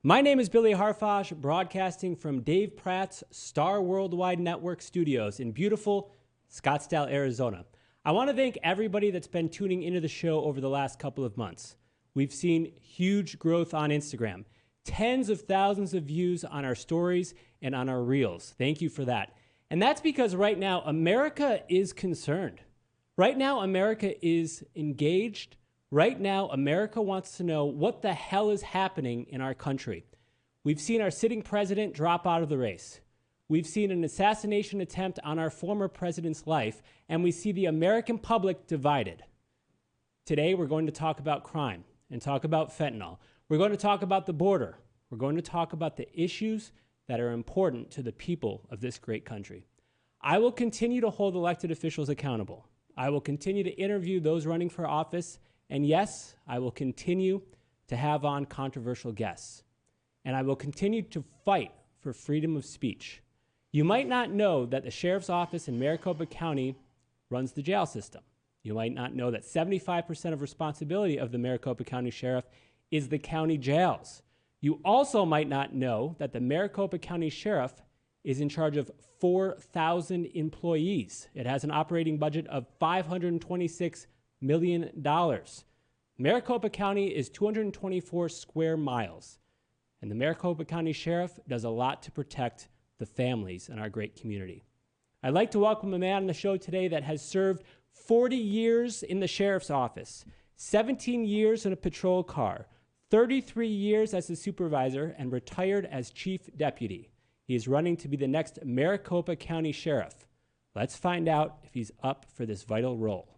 My name is Billy Harfosh, broadcasting from Dave Pratt's Star Worldwide Network studios in beautiful Scottsdale, Arizona. I want to thank everybody that's been tuning into the show over the last couple of months. We've seen huge growth on Instagram, tens of thousands of views on our stories and on our reels. Thank you for that. And that's because right now, America is concerned. Right now, America is engaged. Right now, America wants to know what the hell is happening in our country. We've seen our sitting president drop out of the race. We've seen an assassination attempt on our former president's life, and we see the American public divided. Today, we're going to talk about crime and talk about fentanyl. We're going to talk about the border. We're going to talk about the issues that are important to the people of this great country. I will continue to hold elected officials accountable. I will continue to interview those running for office. And yes, I will continue to have on controversial guests. And I will continue to fight for freedom of speech. You might not know that the sheriff's office in Maricopa County runs the jail system. You might not know that 75% of responsibility of the Maricopa County Sheriff is the county jails. You also might not know that the Maricopa County Sheriff is in charge of 4,000 employees. It has an operating budget of $526 million. Maricopa County is 224 square miles, and the Maricopa County Sheriff does a lot to protect the families in our great community. I'd like to welcome a man on the show today that has served 40 years in the sheriff's office, 17 years in a patrol car, 33 years as a supervisor, and retired as chief deputy. He is running to be the next Maricopa County Sheriff. Let's find out if he's up for this vital role.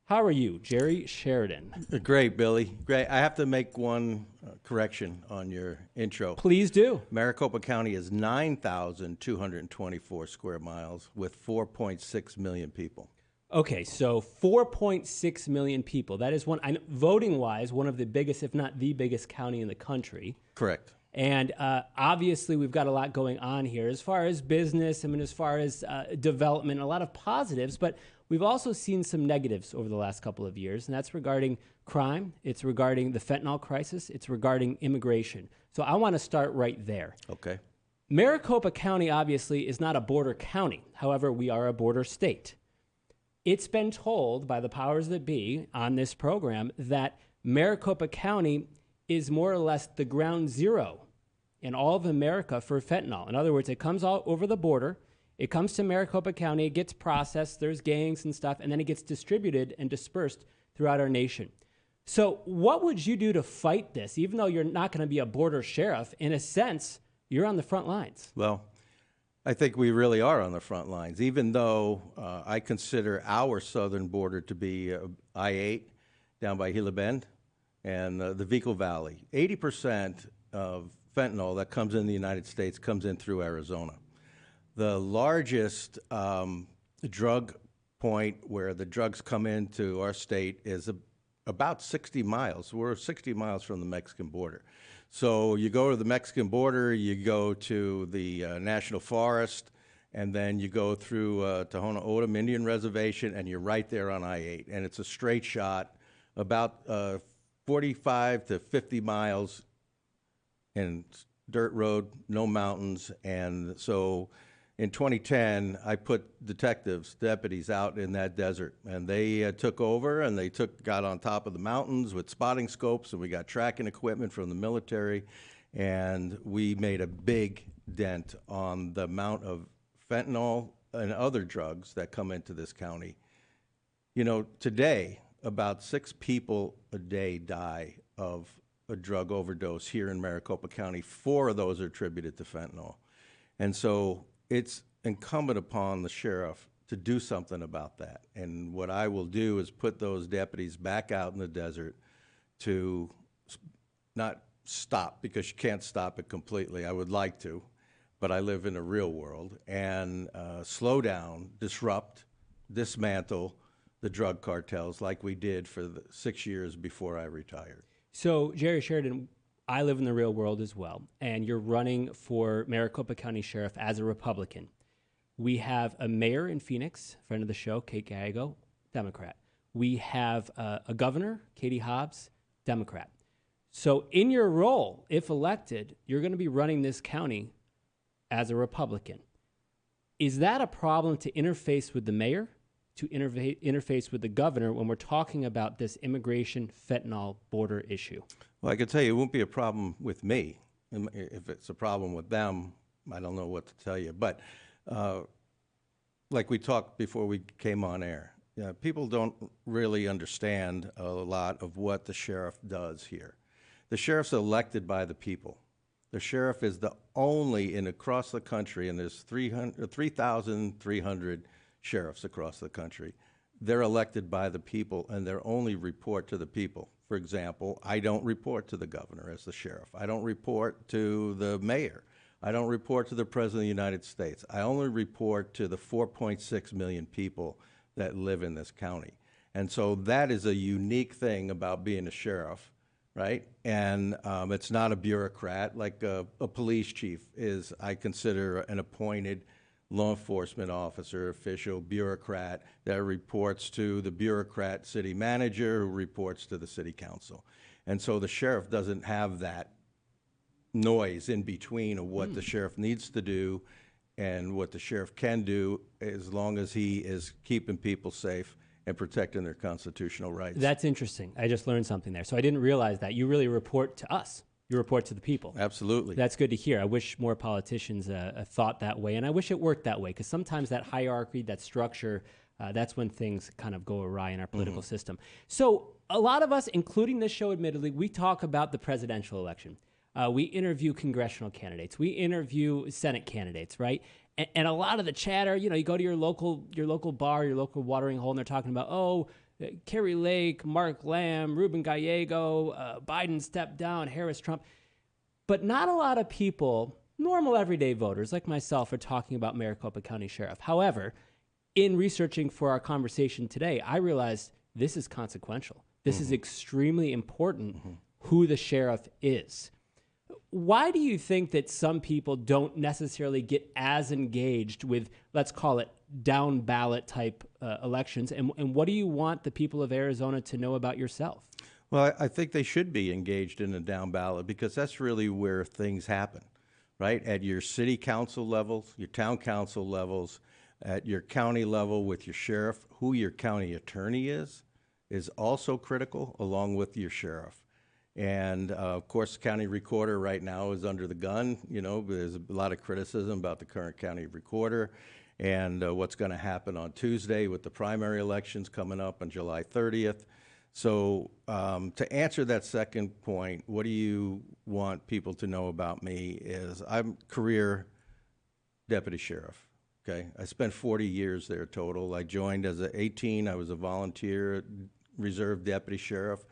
How are you, Jerry Sheridan? Great, Billy. Great. I have to make one correction on your intro. Please do. Maricopa County is 9,224 square miles with 4.6 million people. Okay, so 4.6 million people. That is voting-wise, one of the biggest, if not the biggest county in the country. Correct. And obviously, we've got a lot going on here as far as business, as far as development, a lot of positives, but we've also seen some negatives over the last couple of years, and that's regarding crime, it's regarding the fentanyl crisis, it's regarding immigration. So I want to start right there. Okay. Maricopa County, obviously, is not a border county. However, we are a border state. It's been told by the powers that be on this program that Maricopa County is more or less the ground zero in all of America for fentanyl. In other words, it comes all over the border, it comes to Maricopa County, it gets processed, there's gangs and stuff, and then it gets distributed and dispersed throughout our nation. So what would you do to fight this? Even though you're not going to be a border sheriff, in a sense, you're on the front lines. Well, I think we really are on the front lines, even though I consider our southern border to be I-8 down by Gila Bend and the Vico Valley. 80% of fentanyl that comes in the United States comes in through Arizona. The largest drug point where the drugs come into our state is about 60 miles. We're 60 miles from the Mexican border. So you go to the Mexican border, you go to the National Forest, and then you go through Tohono O'odham Indian Reservation, and you're right there on I-8. And it's a straight shot, about 45 to 50 miles in dirt road, no mountains. And so in 2010, I put deputies out in that desert, and they took over, and they got on top of the mountains with spotting scopes, and we got tracking equipment from the military, and we made a big dent on the amount of fentanyl and other drugs that come into this county. You know, today, about 6 people a day die of a drug overdose here in Maricopa County. 4 of those are attributed to fentanyl. And so it's incumbent upon the sheriff to do something about that. And what I will do is put those deputies back out in the desert to not stop, because you can't stop it completely. I would like to, but I live in the real world, and slow down, disrupt, dismantle the drug cartels like we did for the 6 years before I retired. So, Jerry Sheridan, I live in the real world as well, and you're running for Maricopa County Sheriff as a Republican. We have a mayor in Phoenix, friend of the show, Kate Gallego, Democrat. We have a governor, Katie Hobbs, Democrat. So in your role, if elected, you're going to be running this county as a Republican. Is that a problem to interface with the mayor, to interface with the governor when we're talking about this immigration fentanyl border issue? Well, I can tell you it won't be a problem with me. If it's a problem with them, I don't know what to tell you. But like we talked before we came on air, people don't really understand a lot of what the sheriff does here. The sheriff's elected by the people. The sheriff is the only across the country, and there's 3,300 sheriffs across the country. They're elected by the people, and their only report to the people. For example, I don't report to the governor as the sheriff. I don't report to the mayor. I don't report to the President of the United States. I only report to the 4.6 million people that live in this county. And so that is a unique thing about being a sheriff, right? And it's not a bureaucrat like a police chief is, I consider, an appointed law enforcement officer, official, bureaucrat that reports to the bureaucrat city manager who reports to the city council. And so the sheriff doesn't have that noise in between of what the sheriff needs to do and what the sheriff can do, as long as he is keeping people safe and protecting their constitutional rights. That's interesting. I just learned something there. So I didn't realize that. You really report to us. You report to the people. Absolutely. That's good to hear. I wish more politicians thought that way, and I wish it worked that way, because sometimes that hierarchy, that structure, that's when things kind of go awry in our political system. So a lot of us, including this show, admittedly, we talk about the presidential election. We interview congressional candidates. We interview Senate candidates, right? And a lot of the chatter, you go to your local bar, your local watering hole, and they're talking about, Kerry Lake, Mark Lamb, Ruben Gallego, Biden stepped down, Harris, Trump. But not a lot of people, normal everyday voters like myself, are talking about Maricopa County Sheriff. However, in researching for our conversation today, I realized this is consequential. This is extremely important who the sheriff is. Why do you think that some people don't necessarily get as engaged with, let's call it, down ballot type elections? And what do you want the people of Arizona to know about yourself? Well, I think they should be engaged in a down ballot, because that's really where things happen, right? At your city council levels, your town council levels, at your county level with your sheriff, who your county attorney is also critical, along with your sheriff. And of course, the county recorder right now is under the gun. There's a lot of criticism about the current county recorder and what's going to happen on Tuesday with the primary elections coming up on July 30th. So to answer that second point, what do you want people to know about me is I'm career deputy sheriff. Okay, I spent 40 years there total. I joined as 18. I was a volunteer reserve deputy sheriff.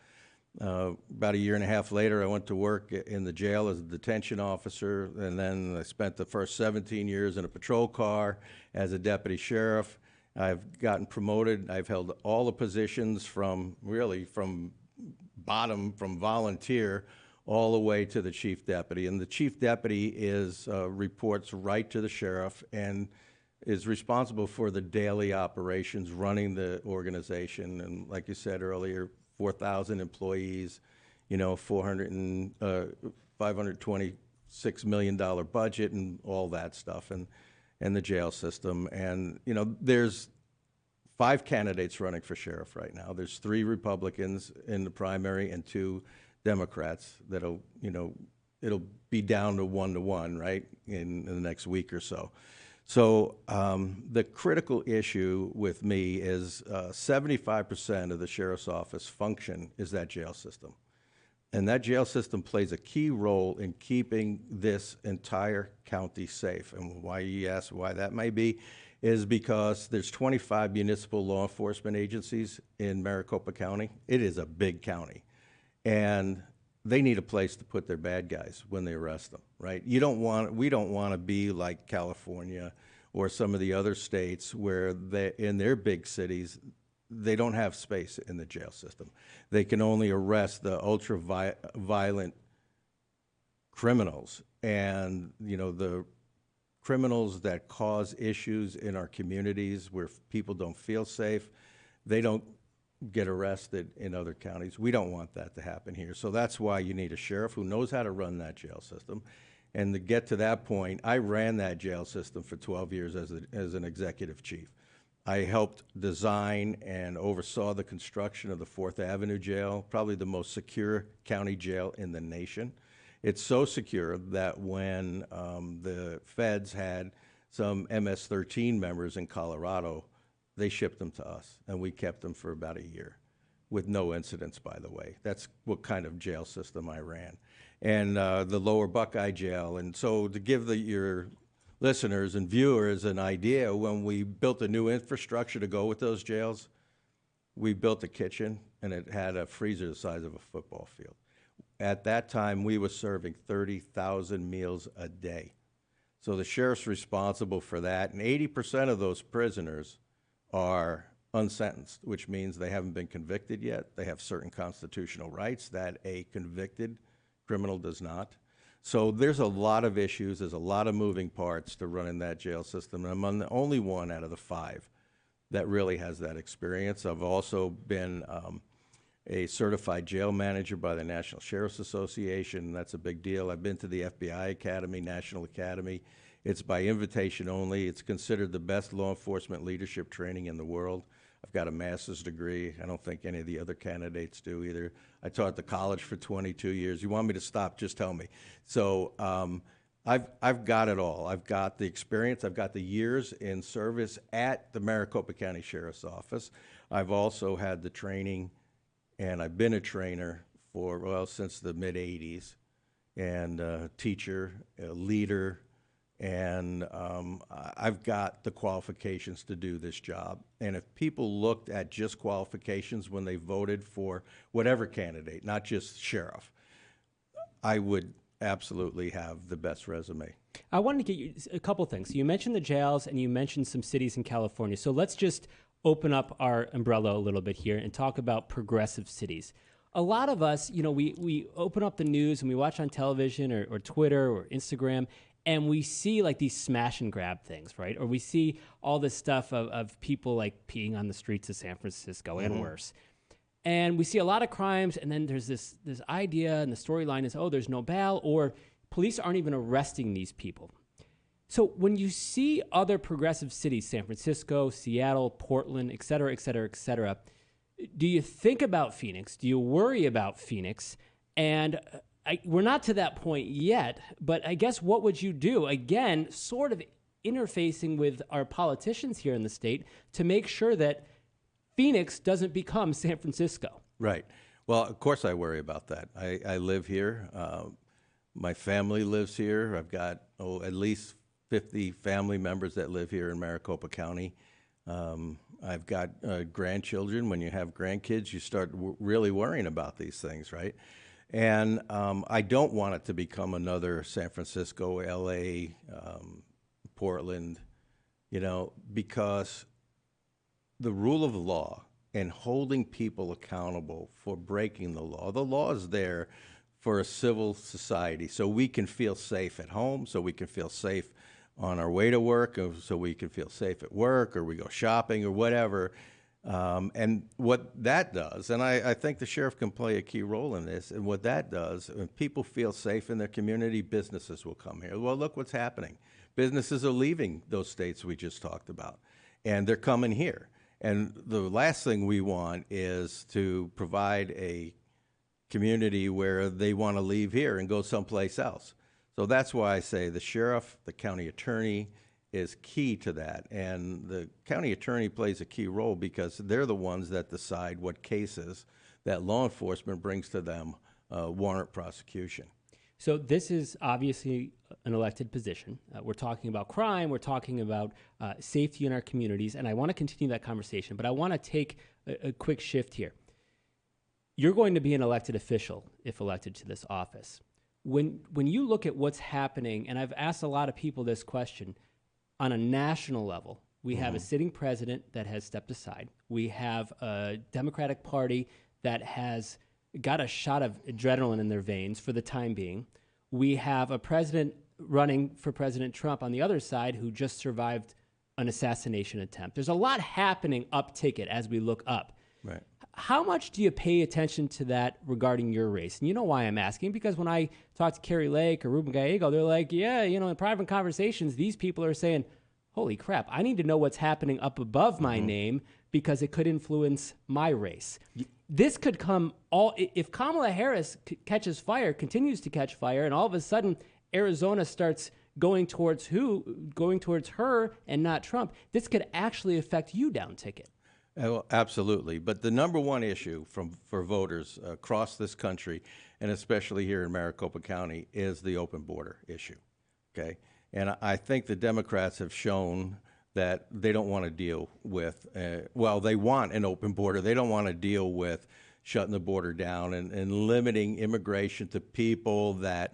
About a year and a half later, I went to work in the jail as a detention officer, and then I spent the first 17 years in a patrol car as a deputy sheriff. I've gotten promoted. I've held all the positions from volunteer all the way to the chief deputy. And the chief deputy reports right to the sheriff and is responsible for the daily operations, running the organization. And like you said earlier, 4,000 employees, $526 million budget and all that stuff, and the jail system. And, there's 5 candidates running for sheriff right now. There's 3 Republicans in the primary and 2 Democrats it'll be down to 1-1, right, in the next week or so. So the critical issue with me is 75% of the sheriff's office function is that jail system. And that jail system plays a key role in keeping this entire county safe. And why you ask why that may be is because there's 25 municipal law enforcement agencies in Maricopa County. It is a big county. And they need a place to put their bad guys when they arrest them, right? We don't want to be like California or some of the other states where in their big cities, they don't have space in the jail system. They can only arrest the ultra-violent criminals, and the criminals that cause issues in our communities where people don't feel safe. They don't get arrested in other counties. We don't want that to happen here. So that's why you need a sheriff who knows how to run that jail system. And to get to that point, I ran that jail system for 12 years as an executive chief. I helped design and oversaw the construction of the 4th Avenue jail, probably the most secure county jail in the nation. It's so secure that when the feds had some MS-13 members in Colorado, they shipped them to us, and we kept them for about a year with no incidents, by the way. That's what kind of jail system I ran. And the Lower Buckeye Jail. And so to give your listeners and viewers an idea, when we built a new infrastructure to go with those jails, we built a kitchen, and it had a freezer the size of a football field. At that time, we were serving 30,000 meals a day. So the sheriff's responsible for that, and 80% of those prisoners are unsentenced, which means they haven't been convicted yet. They have certain constitutional rights that a convicted criminal does not. So there's a lot of issues. There's a lot of moving parts to running that jail system. And I'm the only one out of the 5 that really has that experience. I've also been a certified jail manager by the National Sheriff's Association. That's a big deal. I've been to the FBI Academy, National Academy. It's by invitation only. It's considered the best law enforcement leadership training in the world. I've got a master's degree. I don't think any of the other candidates do either. I taught at the college for 22 years. You want me to stop, just tell me. So I've got it all. I've got the experience. I've got the years in service at the Maricopa County Sheriff's Office. I've also had the training, and I've been a trainer for, well, since the mid-'80s, and a teacher, a leader, and I've got the qualifications to do this job. And if people looked at just qualifications when they voted for whatever candidate, not just sheriff, I would absolutely have the best resume. I wanted to get you a couple things. You mentioned the jails, and you mentioned some cities in California. So let's just open up our umbrella a little bit here and talk about progressive cities. A lot of us, you know, we open up the news and we watch on television or Twitter or Instagram, and we see like these smash and grab things, right? Or we see all this stuff of people like peeing on the streets of San Francisco and worse. And we see a lot of crimes, and then there's this idea, and the storyline is, oh, there's no bail, or police aren't even arresting these people. So when you see other progressive cities, San Francisco, Seattle, Portland, et cetera, et cetera, et cetera, do you think about Phoenix? Do you worry about Phoenix? And we're not to that point yet, but I guess what would you do? Again, sort of interfacing with our politicians here in the state to make sure that Phoenix doesn't become San Francisco. Right. Well, of course I worry about that. I live here. My family lives here. I've got at least 50 family members that live here in Maricopa County. I've got grandchildren. When you have grandkids, you start really worrying about these things, right? And I don't want it to become another San Francisco, LA, Portland, because the rule of law and holding people accountable for breaking the law is there for a civil society, so we can feel safe at home, so we can feel safe on our way to work, or so we can feel safe at work, or we go shopping or whatever. And what that does, and I think the sheriff can play a key role in this, and what that does, when people feel safe in their community, businesses will come here. Well, look what's happening. Businesses are leaving those states we just talked about, and they're coming here. And the last thing we want is to provide a community where they want to leave here and go someplace else. So that's why I say the sheriff, the county attorney, is key to that. And the county attorney plays a key role because they're the ones that decide what cases that law enforcement brings to them warrant prosecution. So this is obviously an elected position. We're talking about crime. We're talking about safety in our communities. And I want to continue that conversation, but I want to take a quick shift here. You're going to be an elected official if elected to this office. When you look at what's happening, and I've asked a lot of people this question, on a national level, we have a sitting president that has stepped aside. We have a Democratic Party that has got a shot of adrenaline in their veins for the time being. We have a president running for President Trump on the other side who just survived an assassination attempt. There's a lot happening up ticket as we look up. Right. How much do you pay attention to that regarding your race? And you know why I'm asking, because when I talk to Kerry Lake or Ruben Gallego, they're like, yeah, in private conversations, these people are saying, holy crap, I need to know what's happening up above my name because it could influence my race. This could come if Kamala Harris continues to catch fire, and all of a sudden Arizona starts going towards her and not Trump, this could actually affect you down ticket. Well, absolutely. But the number one issue for voters across this country, and especially here in Maricopa County, is the open border issue. Okay? And I think the Democrats have shown that they don't want to deal with, they want an open border. They don't want to deal with shutting the border down and limiting immigration to people that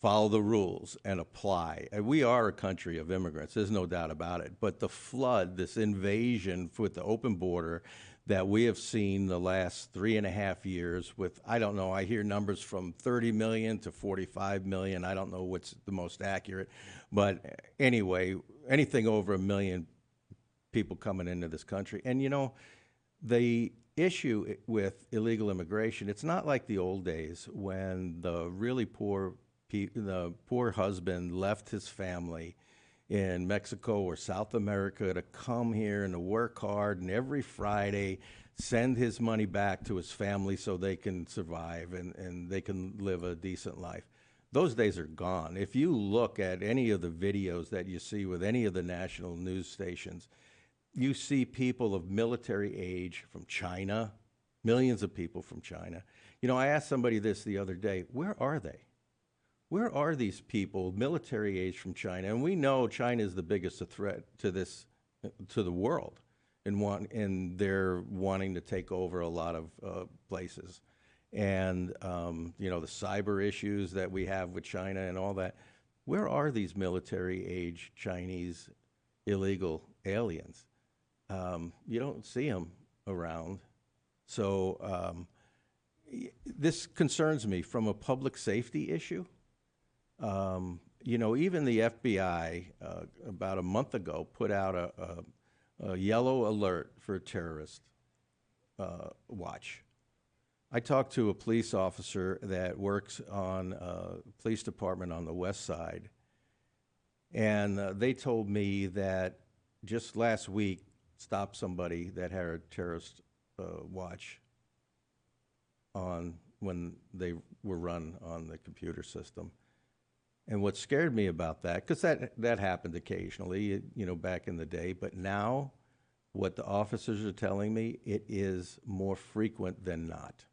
follow the rules and apply. We are a country of immigrants, there's no doubt about it. But the flood, this invasion with the open border that we have seen the last 3.5 years with, I don't know, I hear numbers from 30 million to 45 million. I don't know what's the most accurate. But anyway, anything over 1 million people coming into this country. And the issue with illegal immigration, it's not like the old days when the really poor husband left his family in Mexico or South America to come here and to work hard and every Friday send his money back to his family so they can survive and they can live a decent life. Those days are gone. If you look at any of the videos that you see with any of the national news stations, you see people of military age from China, millions of people from China. I asked somebody this the other day, where are they? Where are these people, military age from China? And we know China is the biggest threat to the world, and they're wanting to take over a lot of places. And the cyber issues that we have with China and all that. Where are these military age Chinese illegal aliens? You don't see them around. So this concerns me from a public safety issue. Even the FBI about a month ago put out a yellow alert for terrorist watch. I talked to a police officer that works on a police department on the west side, and they told me that just last week stopped somebody that had a terrorist watch on when they were run on the computer system. And what scared me about that, because that happened occasionally, back in the day, but now what the officers are telling me, it is more frequent than not.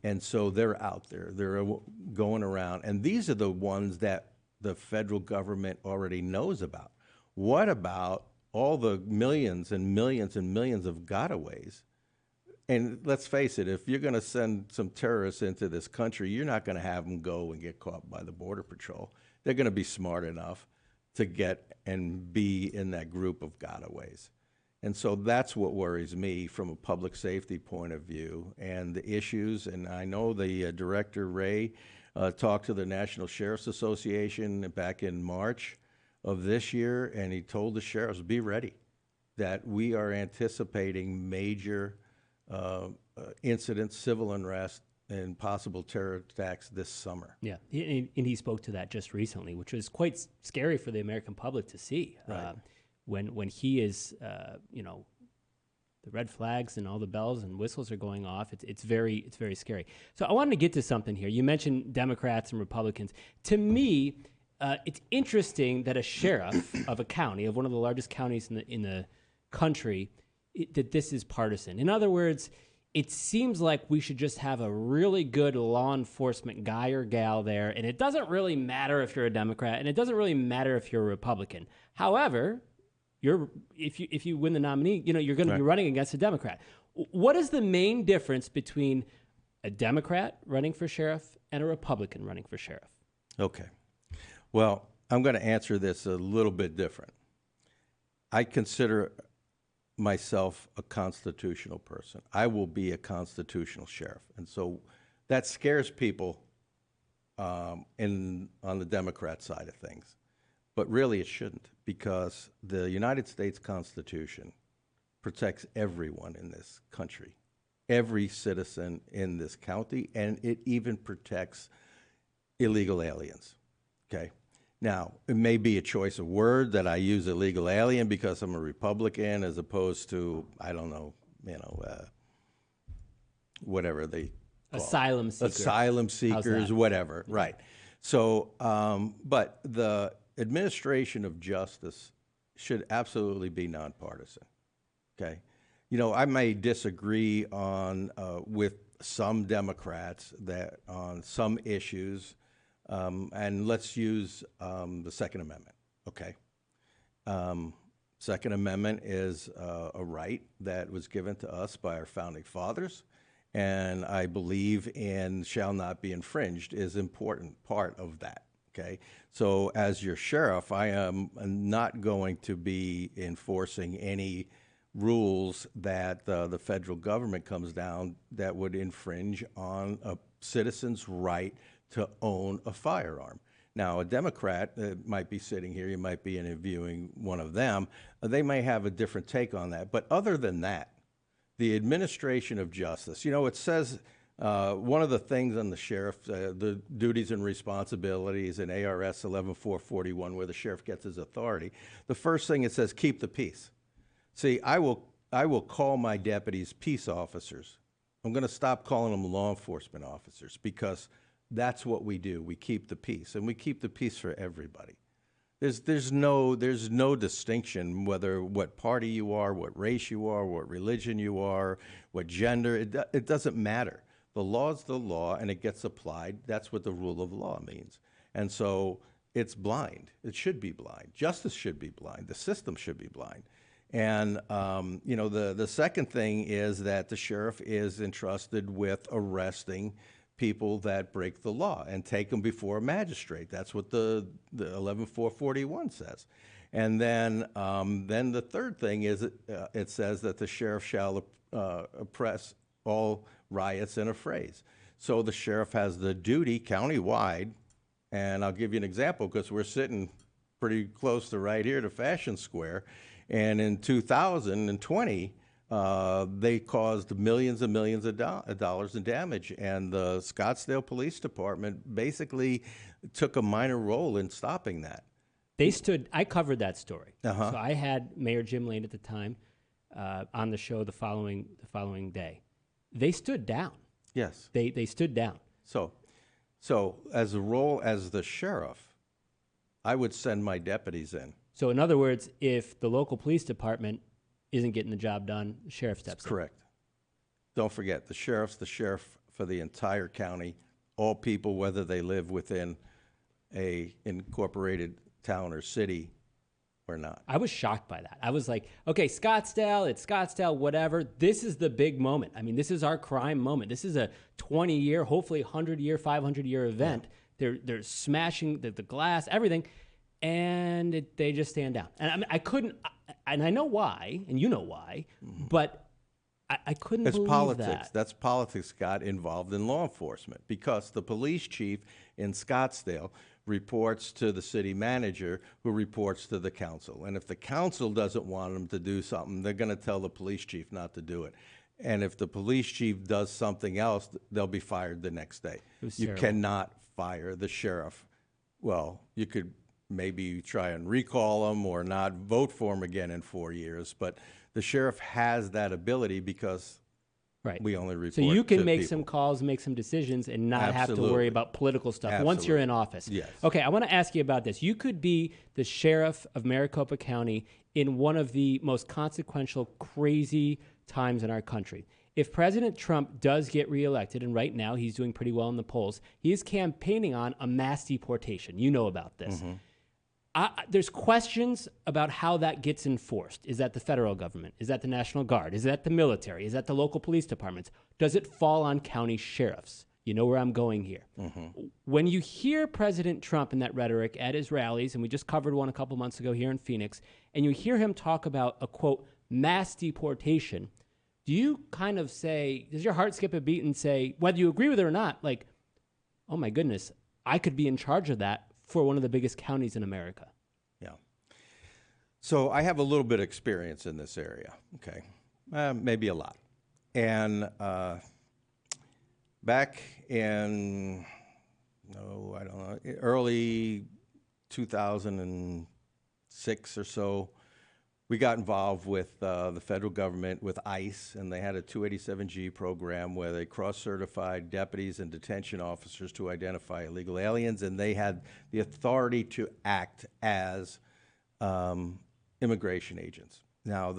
And so they're out there, they're going around, and these are the ones that the federal government already knows about. What about all the millions and millions and millions of gotaways? And let's face it, if you're going to send some terrorists into this country, you're not going to have them go and get caught by the Border Patrol. They're going to be smart enough to get and be in that group of gotaways. And so that's what worries me from a public safety point of view and the issues. And I know the director, Ray, talked to the National Sheriff's Association back in March of this year, and he told the sheriffs, be ready, that we are anticipating major incidents, civil unrest, and possible terror attacks this summer. Yeah, and he spoke to that just recently, which was quite scary for the American public to see. Right. When he is, the red flags and all the bells and whistles are going off, it's very scary. So I wanted to get to something here. You mentioned Democrats and Republicans. To me, it's interesting that a sheriff of a county, of one of the largest counties in the country, that this is partisan. In other words, it seems like we should just have a really good law enforcement guy or gal there, and it doesn't really matter if you're a Democrat, and it doesn't really matter if you're a Republican. However, if you win the nominee, you're going to be running against a Democrat. What is the main difference between a Democrat running for sheriff and a Republican running for sheriff? Okay. Well, I'm going to answer this a little bit different. I consider myself a constitutional person. I will be a constitutional sheriff. And so that scares people on the Democrat side of things. But really it shouldn't, because the United States Constitution protects everyone in this country, every citizen in this county, and it even protects illegal aliens. Okay? Now, it may be a choice of word that I use illegal alien because I'm a Republican as opposed to, I don't know, whatever they call Asylum it. seeker. Asylum seekers, whatever, yeah. Right. So, but the administration of justice should absolutely be nonpartisan, okay? You know, I may disagree on with some Democrats that on some issues, and let's use the Second Amendment, okay? Second Amendment is a right that was given to us by our founding fathers, and I believe in shall not be infringed is an important part of that, okay? So as your sheriff, I am not going to be enforcing any rules that the federal government comes down that would infringe on a citizen's right to own a firearm. Now, a Democrat might be sitting here, you might be interviewing one of them, they may have a different take on that. But other than that, the administration of justice, you know, it says one of the things on the sheriff, the duties and responsibilities in ARS 11441, where the sheriff gets his authority, the first thing it says, keep the peace. See, I will call my deputies peace officers. I'm going to stop calling them law enforcement officers because that's what we do. We keep the peace, and we keep the peace for everybody. There's no distinction whether what party you are, what race you are, what religion you are, what gender. It doesn't matter. The law is the law, and it gets applied. That's what the rule of law means. And so it's blind. It should be blind. Justice should be blind. The system should be blind. And you know, the second thing is that the sheriff is entrusted with arresting people that break the law and take them before a magistrate. That's what the 11441 says. And then the third thing is it says that the sheriff shall oppress all riots and affrays. So the sheriff has the duty countywide, and I'll give you an example because we're sitting pretty close to right here to Fashion Square, and in 2020, they caused millions and millions of dollars in damage, and the Scottsdale Police Department basically took a minor role in stopping that. I covered that story. So I had Mayor Jim Lane at the time on the show the following day. They stood down. Yes. They stood down. So as a role as the sheriff, I would send my deputies in. So in other words, if the local police department isn't getting the job done, the sheriff steps in. Correct. Don't forget, the sheriff's the sheriff for the entire county, all people, whether they live within a incorporated town or city or not. I was shocked by that. I was like, okay, Scottsdale, it's Scottsdale, whatever. This is the big moment. I mean, this is our crime moment. This is a 20-year, hopefully 100-year, 500-year event. Yeah. They're smashing the glass, everything, and they just stand down. And I mean, I couldn't, and I know why, and you know why, but I couldn't believe politics. that. That's politics got involved in law enforcement because the police chief in Scottsdale reports to the city manager who reports to the council. And if the council doesn't want them to do something, they're going to tell the police chief not to do it. And if the police chief does something else, they'll be fired the next day. You cannot fire the sheriff. Well, you could maybe try and recall him or not vote for him again in 4 years, but the sheriff has that ability because we only report so you can to make people. some calls, make some decisions, and not have Absolutely. to worry about political stuff once you're in office. Yes. Okay, I want to ask you about this. You could be the sheriff of Maricopa County in one of the most consequential, crazy times in our country. If President Trump does get reelected, and right now he's doing pretty well in the polls, he is campaigning on a mass deportation. You know about this. There's questions about how that gets enforced. Is that the federal government? Is that the National Guard? Is that the military? Is that the local police departments? Does it fall on county sheriffs? You know where I'm going here. When you hear President Trump in that rhetoric at his rallies, and we just covered one a couple months ago here in Phoenix, and you hear him talk about a, quote, mass deportation, do you kind of say, does your heart skip a beat and say, whether you agree with it or not, like, oh my goodness, I could be in charge of that for one of the biggest counties in America? Yeah. So I have a little bit of experience in this area, okay? Maybe a lot. And back in, no, I don't know, early 2006 or so, we got involved with the federal government, with ICE, and they had a 287G program where they cross-certified deputies and detention officers to identify illegal aliens, and they had the authority to act as immigration agents. Now,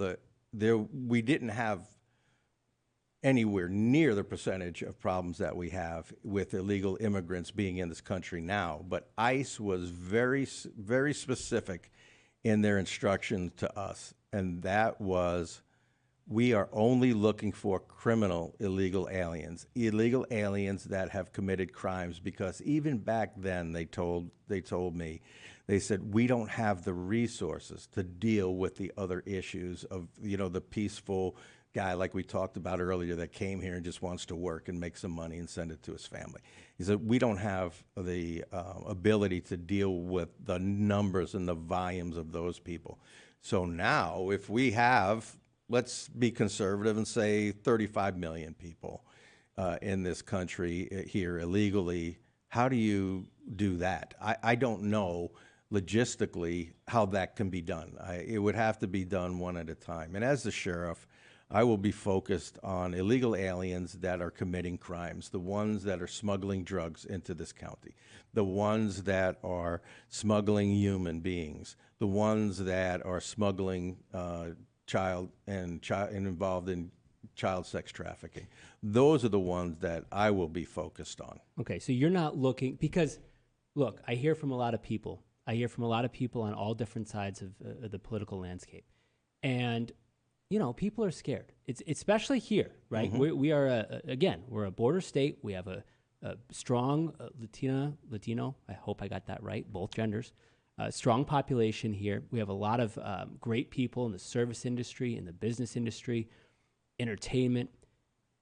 we didn't have anywhere near the percentage of problems that we have with illegal immigrants being in this country now, but ICE was very, very specific in their instructions to us, and that was, we are only looking for criminal illegal aliens that have committed crimes, because even back then they told me, they said, we don't have the resources to deal with the other issues of, the peaceful guy like we talked about earlier that came here and just wants to work and make some money and send it to his family. He said, we don't have the ability to deal with the numbers and the volumes of those people. So now if we have, let's be conservative and say 35 million people in this country here illegally, how do you do that? I don't know logistically how that can be done. It would have to be done one at a time. And as the sheriff, I will be focused on illegal aliens that are committing crimes, the ones that are smuggling drugs into this county, the ones that are smuggling human beings, the ones that are smuggling child and involved in child sex trafficking. Those are the ones that I will be focused on. Okay, so you're not looking, because, look, I hear from a lot of people. I hear from a lot of people on all different sides of the political landscape. And people are scared. It's especially here, right? Mm-hmm. We are, we're a border state. We have a strong Latino, I hope I got that right, both genders, strong population here. We have a lot of great people in the service industry, in the business industry, entertainment,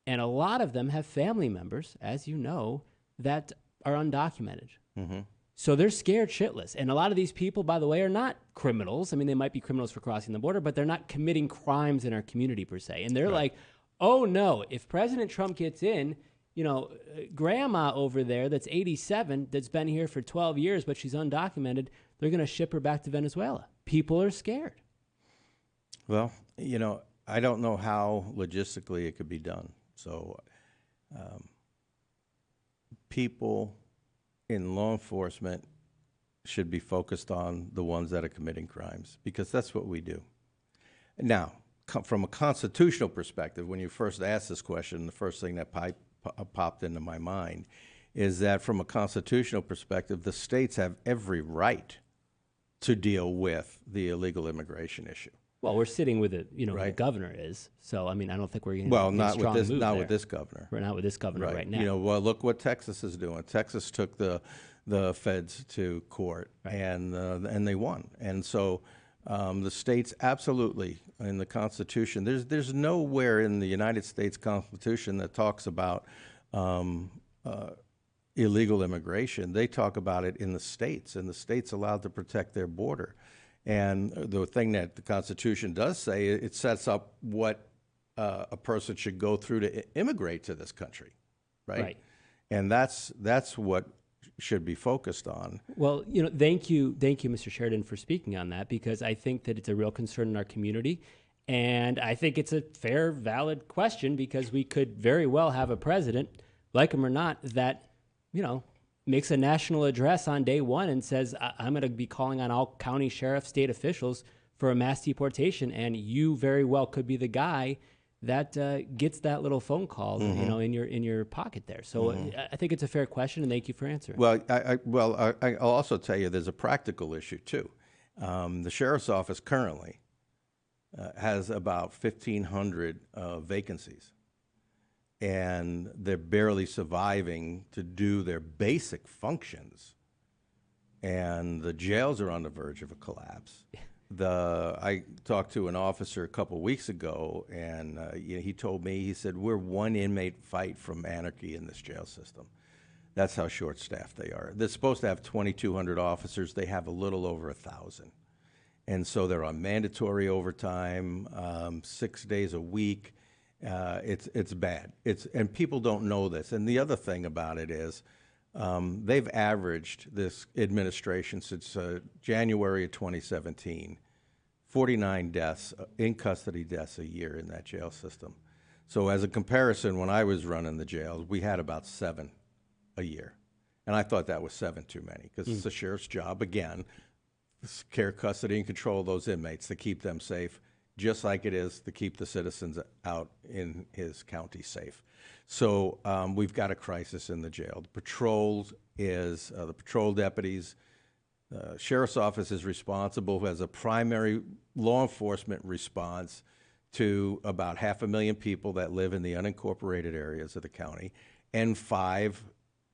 and a lot of them have family members, as you know, that are undocumented. Mm-hmm. So they're scared shitless. And a lot of these people, by the way, are not criminals. I mean, they might be criminals for crossing the border, but they're not committing crimes in our community per se. And they're like, oh no, if President Trump gets in, grandma over there that's 87, that's been here for 12 years, but she's undocumented, they're going to ship her back to Venezuela. People are scared. Well, I don't know how logistically it could be done. So people in law enforcement should be focused on the ones that are committing crimes, because that's what we do. Now, from a constitutional perspective, when you first asked this question, the first thing that popped into my mind is that from a constitutional perspective, the states have every right to deal with the illegal immigration issue. Well, we're sitting with it, right? The governor is. So, I mean, I don't think we're going to not with this. Not with this governor. We're not with this governor right now. Well, look what Texas is doing. Texas took the feds to court, and they won. And so, the states absolutely in the Constitution. There's nowhere in the United States Constitution that talks about illegal immigration. They talk about it in the states, and the states allowed to protect their border. And the thing that the Constitution does say, it sets up what a person should go through to immigrate to this country, right? And that's what should be focused on. Well, thank you, Mr. Sheridan, for speaking on that, because I think that it's a real concern in our community. And I think it's a fair, valid question, because we could very well have a president, like him or not, that, makes a national address on day one and says, I'm going to be calling on all county sheriff, state officials for a mass deportation. And you very well could be the guy that gets that little phone call, mm-hmm. in your pocket there. So mm-hmm. I think it's a fair question, and thank you for answering. Well, I'll also tell you there's a practical issue too. The sheriff's office currently has about 1,500 vacancies, and they're barely surviving to do their basic functions. And the jails are on the verge of a collapse. I talked to an officer a couple of weeks ago, and he told me, he said, we're one inmate fight from anarchy in this jail system. That's how short-staffed they are. They're supposed to have 2,200 officers. They have a little over 1,000. And so they're on mandatory overtime, 6 days a week. It's bad. And people don't know this. And the other thing about it is they've averaged, this administration since January of 2017, 49 deaths, in custody deaths a year in that jail system. So as a comparison, when I was running the jails, we had about 7 a year. And I thought that was 7 too many, because it's the sheriff's job, again, care, custody, and control of those inmates to keep them safe, just like it is to keep the citizens out in his county safe. So we've got a crisis in the jail. The patrols is, the patrol deputies, sheriff's office is responsible as a primary law enforcement response to about 500,000 people that live in the unincorporated areas of the county, and 5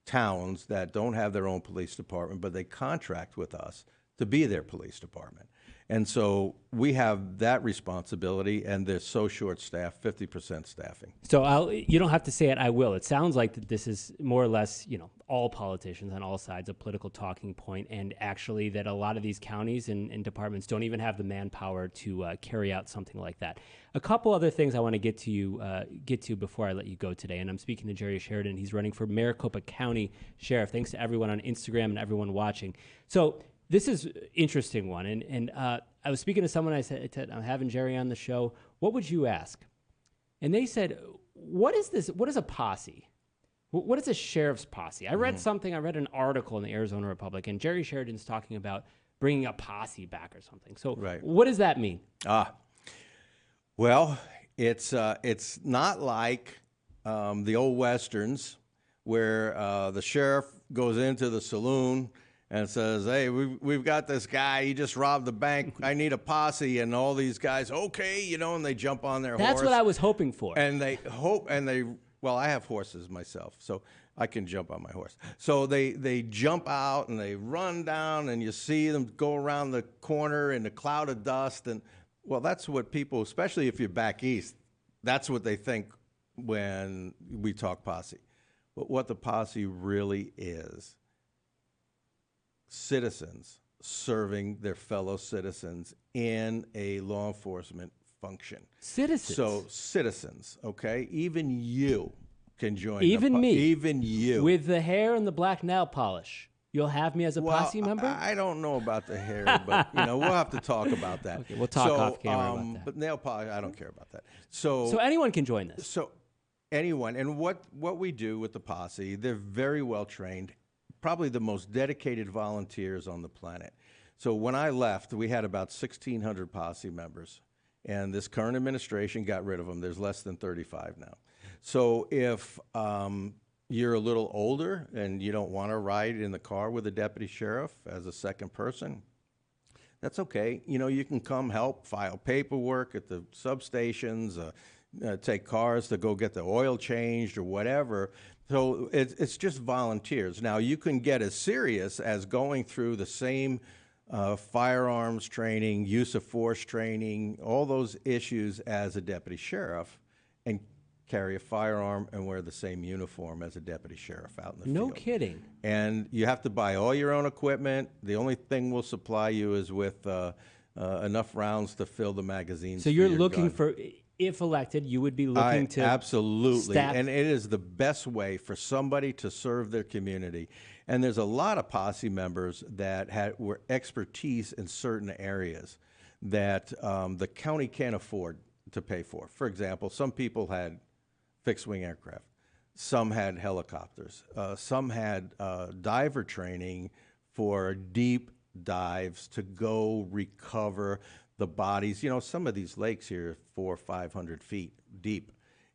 towns that don't have their own police department, but they contract with us to be their police department. And so we have that responsibility, and they're so short-staffed, 50% staffing. So you don't have to say it, I will. It sounds like that this is more or less, all politicians on all sides, a political talking point, and actually that a lot of these counties and departments don't even have the manpower to carry out something like that. A couple other things I want to get to before I let you go today, and I'm speaking to Jerry Sheridan. He's running for Maricopa County Sheriff. Thanks to everyone on Instagram and everyone watching. So this is an interesting one, and I was speaking to someone. I said, I'm having Jerry on the show. What would you ask? And they said, what is this? What is a posse? What is a sheriff's posse? I read an article in the Arizona Republic, and Jerry Sheridan's talking about bringing a posse back or something. So what does that mean? Well, it's not like the old Westerns where the sheriff goes into the saloon and says, hey, we've got this guy, he just robbed the bank, I need a posse, and all these guys, okay, and they jump on their horse. That's what I was hoping for. And well, I have horses myself, so I can jump on my horse. So they jump out and they run down, and you see them go around the corner in a cloud of dust. And well, that's what people, especially if you're back east, that's what they think when we talk posse. But what the posse really is, citizens serving their fellow citizens in a law enforcement function. Citizens. So citizens, okay? Even you can join. Even me. Even you. With the hair and the black nail polish. You'll have me as a posse member? I don't know about the hair, but we'll have to talk about that. Okay, we'll talk off camera about that. But nail polish, I don't care about that. So anyone can join this. So anyone, and what we do with the posse, they're very well trained, probably the most dedicated volunteers on the planet. So when I left, we had about 1,600 posse members, and this current administration got rid of them. There's less than 35 now. So if you're a little older and you don't want to ride in the car with a deputy sheriff as a second person, that's okay. You can come help file paperwork at the substations, take cars to go get the oil changed or whatever. So it's just volunteers. Now, you can get as serious as going through the same firearms training, use of force training, all those issues as a deputy sheriff, and carry a firearm and wear the same uniform as a deputy sheriff out in the field. No kidding. And you have to buy all your own equipment. The only thing we'll supply you is with enough rounds to fill the magazines. So you're looking for, if elected, you would be looking to absolutely, staff. And it is the best way for somebody to serve their community. And there's a lot of posse members that were expertise in certain areas that the county can't afford to pay for. For example, some people had fixed-wing aircraft. Some had helicopters. Some had diver training for deep dives to go recover the bodies. Some of these lakes here are 400 or 500 feet deep.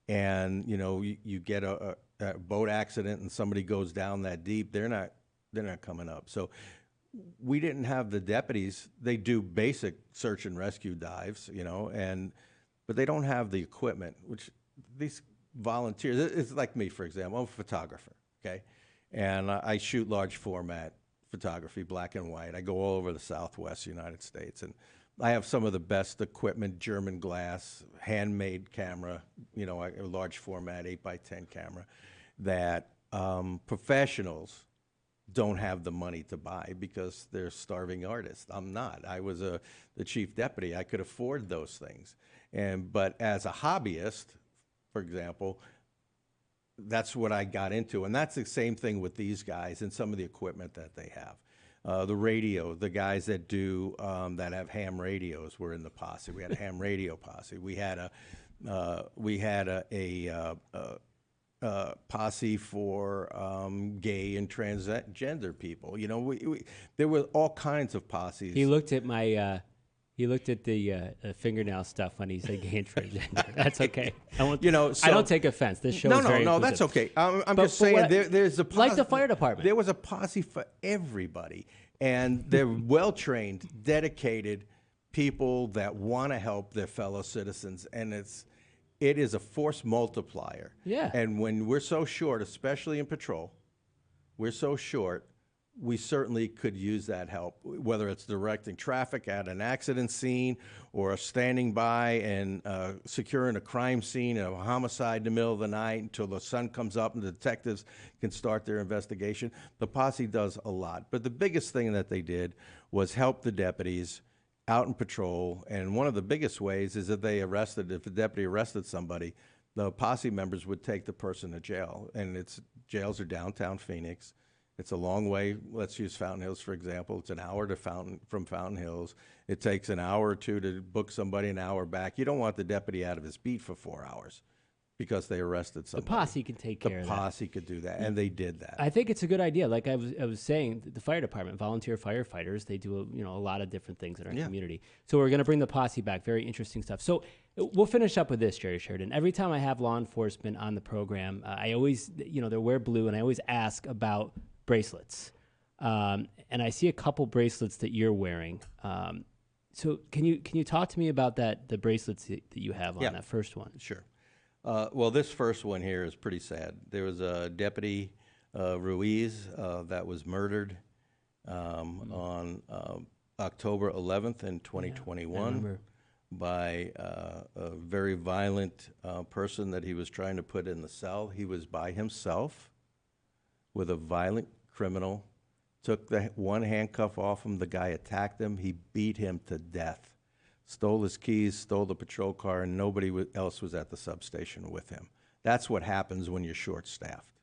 And, you get a boat accident and somebody goes down that deep, they're not coming up. So we didn't have the deputies. They do basic search and rescue dives, but they don't have the equipment, which these volunteers, it's like me, for example. I'm a photographer, okay? And I shoot large format photography, black and white. I go all over the Southwest United States, and I have some of the best equipment, German glass, handmade camera, a large format 8x10 camera that professionals don't have the money to buy because they're starving artists. I'm not. I was the chief deputy. I could afford those things. But as a hobbyist, for example, that's what I got into. And that's the same thing with these guys and some of the equipment that they have. The radio, the guys that do that have ham radios were in the posse. We had a ham radio posse. We had a posse for gay and transgender people. You know, there were all kinds of posses. He looked at my. He looked at the fingernail stuff when he said gay and transgender. That's okay. I won't. I don't take offense. This show is very inclusive. That's okay. I'm just saying there's a posse, like the fire department. There was a posse for everybody, and they're well-trained, dedicated people that want to help their fellow citizens, and it is a force multiplier. Yeah. And when we're so short, especially in patrol, we're so short. We certainly could use that help, whether it's directing traffic at an accident scene or standing by and securing a crime scene, a homicide in the middle of the night until the sun comes up and the detectives can start their investigation. The posse does a lot. But the biggest thing that they did was help the deputies out in patrol. And one of the biggest ways is if a deputy arrested somebody, the posse members would take the person to jail. And jails are downtown Phoenix. It's a long way. Let's use Fountain Hills, for example. It's an hour from Fountain Hills. It takes an hour or two to book somebody, an hour back. You don't want the deputy out of his beat for 4 hours because they arrested somebody. The posse can take care of that. The posse could do that, and they did that. I think it's a good idea. Like I was saying, the fire department, volunteer firefighters, they do a lot of different things in our community. So we're going to bring the posse back. Very interesting stuff. So we'll finish up with this, Jerry Sheridan. Every time I have law enforcement on the program, I always, they wear blue, and I always ask about bracelets. And I see a couple bracelets that you're wearing. So can you talk to me about the bracelets that you have on that first one? Sure. Well, this first one here is pretty sad. There was a Deputy Ruiz that was murdered on October 11th in 2021 by a very violent person that he was trying to put in the cell. He was by himself with a violent criminal, took the one handcuff off him. The guy attacked him. He beat him to death, stole his keys, stole the patrol car, and nobody else was at the substation with him. That's what happens when you're short-staffed,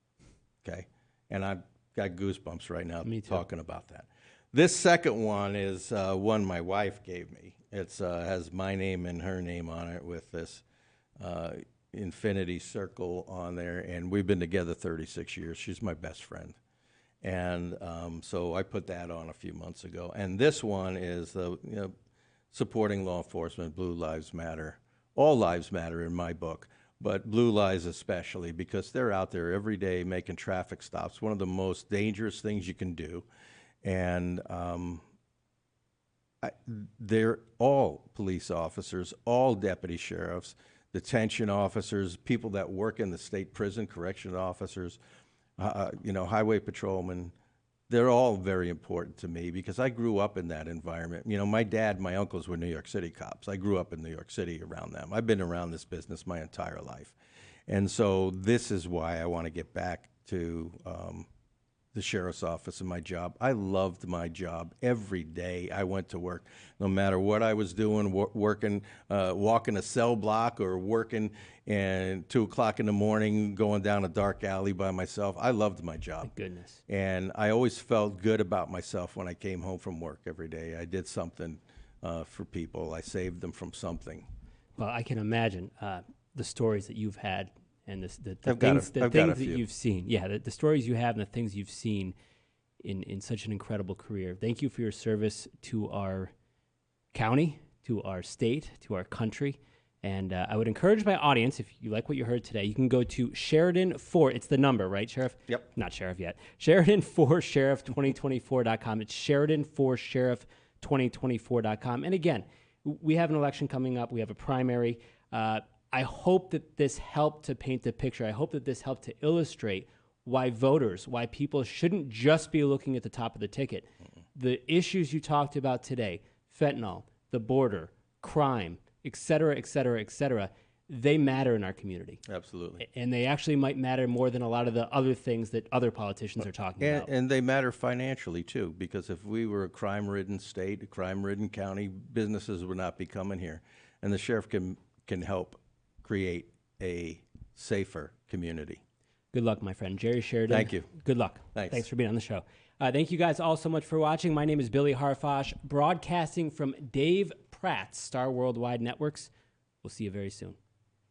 okay? And I've got goosebumps right now talking about that. This second one is one my wife gave me. It has my name and her name on it with this infinity circle on there, and we've been together 36 years. She's my best friend. And so I put that on a few months ago. And this one is supporting law enforcement, Blue Lives Matter. All lives matter in my book, but blue lives especially, because they're out there every day making traffic stops, one of the most dangerous things you can do. And they're all police officers, all deputy sheriffs, detention officers, people that work in the state prison, correction officers, highway patrolmen. They're all very important to me because I grew up in that environment. My dad, my uncles were New York City cops. I grew up in New York City around them. I've been around this business my entire life. And so this is why I want to get back to the sheriff's office and my job. I loved my job. Every day I went to work, no matter what I was doing, working, walking a cell block or working and 2 o'clock in the morning, going down a dark alley by myself. I loved my job. Thank goodness. And I always felt good about myself when I came home from work every day. I did something for people. I saved them from something. Well, I can imagine the stories that you've had and the things that you've seen. Yeah, the stories you have and the things you've seen in such an incredible career. Thank you for your service to our county, to our state, to our country. And I would encourage my audience, if you like what you heard today, you can go to Sheridan 4. It's the number, right, Sheriff? Yep. Not Sheriff yet. Sheridan4Sheriff2024.com. It's Sheridan4Sheriff2024.com. And again, we have an election coming up. We have a primary. I hope that this helped to paint the picture. I hope that this helped to illustrate why people shouldn't just be looking at the top of the ticket. The issues you talked about today, fentanyl, the border, crime, et cetera, et cetera, et cetera, they matter in our community. Absolutely. And they actually might matter more than a lot of the other things that other politicians are talking about. And they matter financially, too, because if we were a crime-ridden state, a crime-ridden county, businesses would not be coming here. And the sheriff can help create a safer community. Good luck, my friend. Jerry Sheridan. Thank you. Good luck. Thanks For being on the show. Thank you guys all so much for watching. My name is Billy Harfosh, broadcasting from Dave Pratt's Star Worldwide Networks. We'll see you very soon.